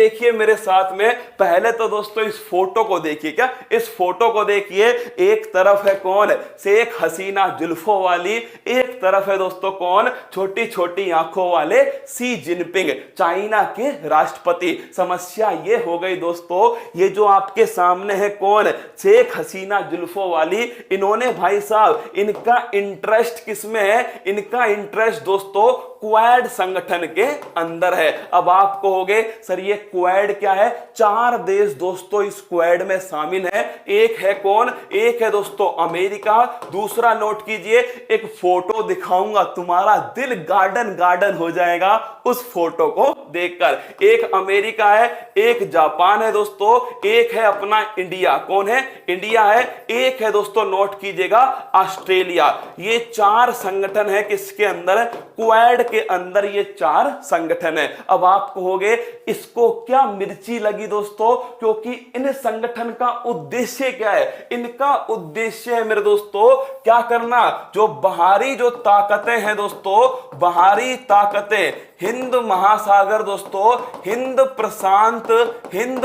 देखिए मेरे साथ में, पहले तो दोस्तों इस फोटो को देखिए, क्या इस फोटो को देखिए। एक तरफ है कौन, शेख हसीना जुल्फों वाली, एक तरफ है दोस्तों कौन, छोटी छोटी आंखों वाले सी जिनपिंग, चाइना के राष्ट्रपति। समस्या ये हो गई दोस्तों, ये जो आपके सामने है कौन, शेख हसीना जुल्फों वाली, इन्होंने भाई साहब, इनका इंटरेस्ट किसमें है, इनका इंटरेस्ट दोस्तों क्वाड संगठन के अंदर है। अब आप कहोगे सर ये क्वाड क्या है, 4 देश दोस्तों इस क्वाड में शामिल है। एक है कौन, एक है दोस्तों अमेरिका, दूसरा नोट कीजिए, एक फोटो दिखाऊंगा, तुम्हारा दिल गार्डन गार्डन हो जाएगा उस फोटो को देखकर। एक अमेरिका है, एक जापान है दोस्तों, एक है अपना इंडिया, कौन है, इंडिया है, एक है दोस्तों नोट कीजिएगा ऑस्ट्रेलिया। ये 4 संगठन है किसके अंदर, क्वाड के अंदर ये 4 संगठन है। अब आप कहोगे इसको क्या मिर्ची लगी दोस्तों, क्योंकि इन संगठन का उद्देश्य क्या है, इनका उद्देश्य है मेरे दोस्तों क्या करना, जो बाहरी जो ताकतें हैं दोस्तों, बाहरी ताकतें, हिंद महासागर दोस्तों, हिंद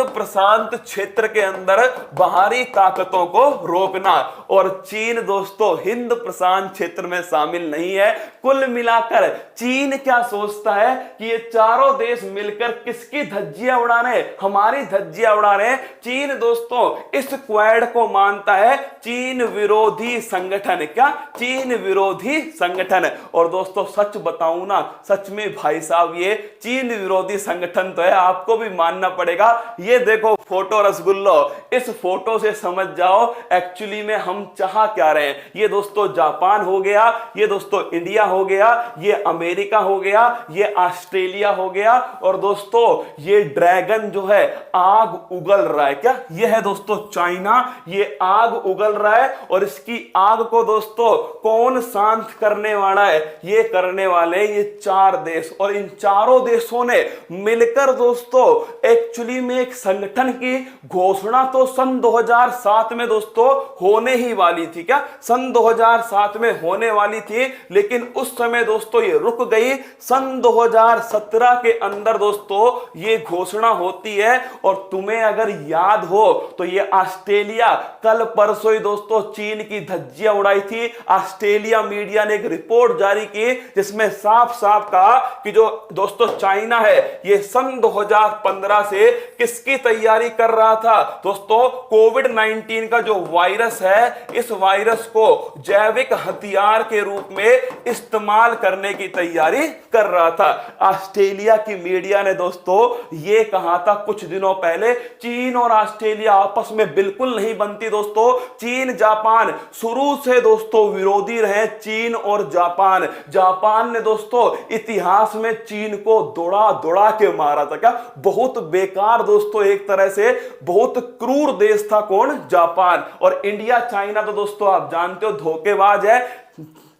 प्रशांत क्षेत्र के अंदर बाहरी ताकतों को रोकना। और चीन दोस्तों हिंद प्रशांत क्षेत्र में शामिल नहीं है। कुल मिलाकर चीन क्या सोचता है कि ये चारों देश मिलकर किसकी धज्जियां उड़ा रहे हैं, हमारी धज्जियां उड़ा रहे हैं। चीन दोस्तों इस क्वाड को मानता है चीन विरोधी संगठन, क्या, चीन विरोधी संगठन। और दोस्तों सच बताऊं ना, सच में भाई साहब ये चीन विरोधी संगठन तो है, आपको भी मानना पड़ेगा। ये देखो फोटो रसगुल्लो, इस फोटो से समझ जाओ एक्चुअली में हम चाह क्या रहे हैं। ये दोस्तों जापान हो गया, ये दोस्तों इंडिया हो गया, ये अमेरिका हो गया, ये ऑस्ट्रेलिया हो गया, और दोस्तों ये ड्रैगन जो है आग उगल रहा है, क्या, ये है दोस्तों चाइना, ये आग उगल रहा है। और इसकी आग को दोस्तों कौन शांत करने वाला है, ये करने वाले ये 4 देश। और इन चारों देशों ने मिलकर दोस्तों एक्चुअली में एक संगठन की घोषणा तो सन 2007 में दोस्तों होने ही वाली थी, क्या, सन 2007 में होने वाली थी, लेकिन उस समय दोस्तों ये रुक गई। सन 2017 के अंदर दोस्तों ये घोषणा होती है। और तुम्हें अगर याद हो तो ये ऑस्ट्रेलिया कल परसों ही दोस्तों चीन की धज्जियां उड़ाई थी। ऑस्ट्रेलिया मीडिया ने एक रिपोर्ट जारी की जिसमें साफ साफ कहा कि जो दोस्तों चाइना है ये सन 2015 से किसकी तैयारी कर रहा था दोस्तों, कोविड-19 का जो वायरस है, इस वायरस को जैविक हथियार के रूप में इस्तेमाल करने की तैयारी कर रहा था। ऑस्ट्रेलिया की मीडिया ने दोस्तों ये कहा था कुछ दिनों पहले, चीन और ऑस्ट्रेलिया आपस में बिल्कुल नहीं बनती दोस्तों। चीन जापान शुरू से दोस्तों विरोधी रहे, चीन और जापान। जापान ने दोस्तों इतिहास में चीन को दौड़ा दौड़ा के मारा था, क्या, बहुत बेकार दोस्तों, एक तरह से बहुत क्रूर देश था कौन, जापान। और इंडिया चाइना तो दोस्तों आप जानते हो धोखेबाज है।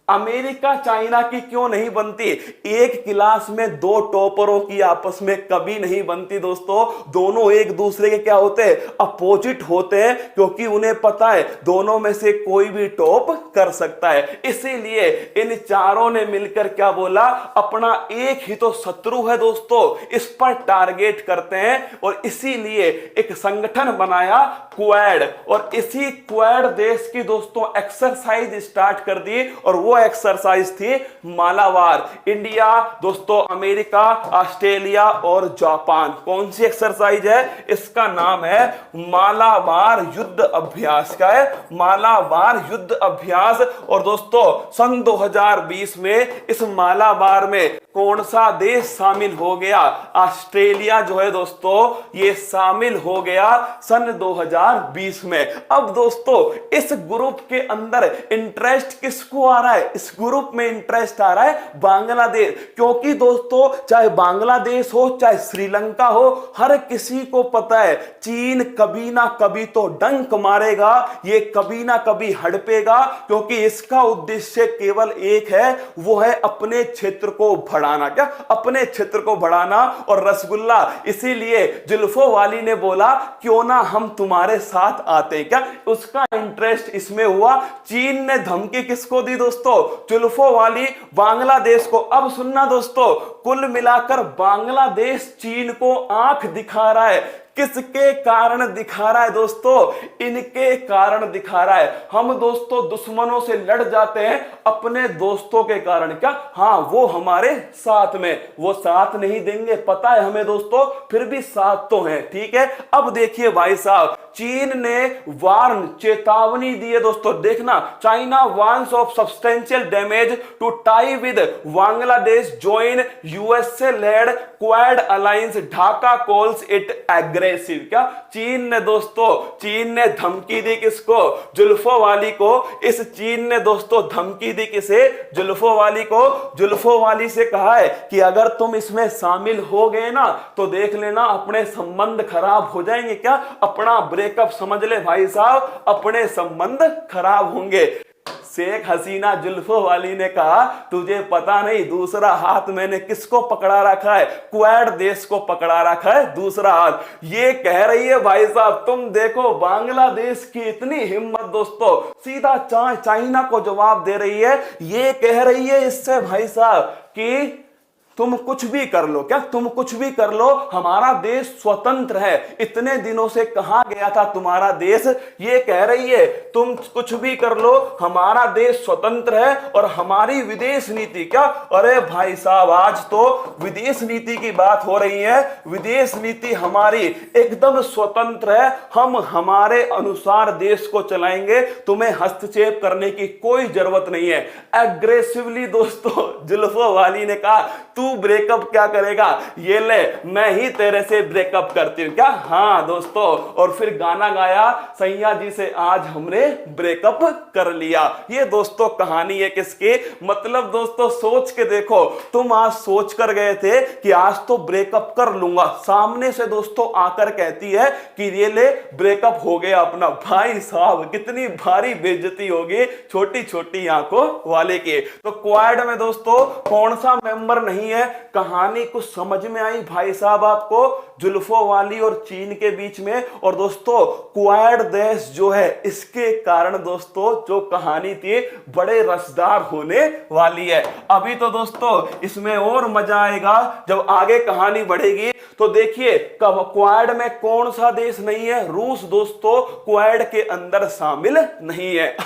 अमेरिका चाइना की क्यों नहीं बनती, एक क्लास में 2 टॉपरों की आपस में कभी नहीं बनती दोस्तों। दोनों एक दूसरे के क्या होते हैं, अपोजिट होते हैं, क्योंकि उन्हें पता है दोनों में से कोई भी टॉप कर सकता है। इसीलिए इन चारों ने मिलकर क्या बोला, अपना एक ही तो शत्रु है दोस्तों, इस पर टारगेट करते हैं। और इसीलिए एक संगठन बनाया क्वाड, और इसी क्वाड देश की दोस्तों एक्सरसाइज स्टार्ट कर दी। और वो एक्सरसाइज थी मालाबार। इंडिया दोस्तों, अमेरिका, ऑस्ट्रेलिया और जापान, कौन सी एक्सरसाइज है, इसका नाम है मालाबार युद्ध अभ्यास। क्या है, मालाबार युद्ध अभ्यास। और दोस्तों सन 2020 में इस मालाबार में कौन सा देश शामिल हो गया, ऑस्ट्रेलिया जो है दोस्तों ये शामिल हो गया सन 2020 में। अब दोस्तों इस ग्रुप के अंदर इंटरेस्ट किसको आ रहा है, इस ग्रुप में इंटरेस्ट आ रहा है बांग्लादेश, क्योंकि दोस्तों चाहे बांग्लादेश हो चाहे श्रीलंका हो, हर किसी को पता है चीन कभी ना कभी तो डंक मारेगा, ये कभी ना कभी हड़पेगा, क्योंकि इसका उद्देश्य केवल एक है, वो है अपने क्षेत्र को बढ़ाना। क्या, अपने क्षेत्र को बढ़ाना। और रसगुल्ला इसीलिए जुल्फों वाली ने बोला क्यों ना हम तुम्हारे साथ आते, क्या, उसका इंटरेस्ट इसमें हुआ। चीन ने धमकी किसको दी दोस्तों, जुल्फों वाली बांग्लादेश को। अब सुनना दोस्तों, कुल मिलाकर बांग्लादेश चीन को आंख दिखा रहा है। किसके कारण दिखा रहा है दोस्तों? इनके कारण दिखा रहा है। हम दोस्तों दुश्मनों से लड़ जाते हैं अपने दोस्तों के कारण। क्या? हाँ, वो हमारे साथ में, वो साथ नहीं देंगे पता है हमें दोस्तों, फिर भी साथ तो है। ठीक है, अब देखिए भाई साहब, चीन ने वार्न, चेतावनी दी है दोस्तों। देखना, China warns of substantial damage to tie with Bangladesh join USA led Quad alliance, Dhaka calls it aggressive. क्या? चीन ने दोस्तों, चीन ने धमकी दी किसको? जुल्फों वाली को। इस चीन ने दोस्तों धमकी दी किसे? जुल्फों वाली को। जुल्फों वाली से कहा है कि अगर तुम इसमें शामिल हो गए ना तो देख लेना अपने संबंध खराब हो जाएंगे। क्या? अपना ब्रेकअप समझ ले भाई साहब, अपने संबंध खराब होंगे। शेख हसीना जुल्फों वाली ने कहा, तुझे पता नहीं दूसरा हाथ मैंने किसको पकड़ा रखा है? क्वाड देश को पकड़ा रखा है दूसरा हाथ। ये कह रही है भाई साहब, तुम देखो बांग्लादेश की इतनी हिम्मत दोस्तों, सीधा चाइना को जवाब दे रही है। ये कह रही है इससे भाई साहब कि तुम कुछ भी कर लो। क्या? तुम कुछ भी कर लो, हमारा देश स्वतंत्र है। इतने दिनों से कहा गया था तुम्हारा देश, ये कह रही है तुम कुछ भी कर लो, हमारा देश स्वतंत्र है और हमारी विदेश नीति। क्या? अरे भाई साहब, आज तो विदेश नीति की बात हो रही है। विदेश नीति हमारी एकदम स्वतंत्र है, हम हमारे अनुसार देश को चलाएंगे, तुम्हें हस्तक्षेप करने की कोई जरूरत नहीं है। एग्रेसिवली दोस्तों जुल्फों वाली ने कहा, तू ब्रेकअप क्या करेगा? ये ले, मैं ही तेरे से ब्रेकअप करती हूं। क्या? हाँ दोस्तों, और फिर गाना गाया, सैया जी से आज हमने ब्रेकअप कर लिया। ये दोस्तों कहानी है किसकी? मतलब दोस्तों सोच के देखो, तुम आज सोच कर गए थे कि आज तो ब्रेकअप कर लूंगा, सामने से दोस्तों आकर कहती है कि ये ले ब्रेकअप हो गया अपना। भाई साहब कितनी भारी बेइज्जती होगी छोटी छोटी आंखों वाले की। तो क्वाड में दोस्तों कौन सा मेंबर नहीं है? कहानी कुछ समझ में आई भाई साहब आपको जुल्फों वाली और चीन के बीच में? और दोस्तों क्वाड देश जो है, इसके कारण दोस्तों जो कहानी थी बड़े रसदार होने वाली है। अभी तो दोस्तों इसमें और मजा आएगा जब आगे कहानी बढ़ेगी। तो देखिए कब क्वाड में कौन सा देश नहीं है? रूस दोस्तों क्वाड के अंदर शामिल नहीं है।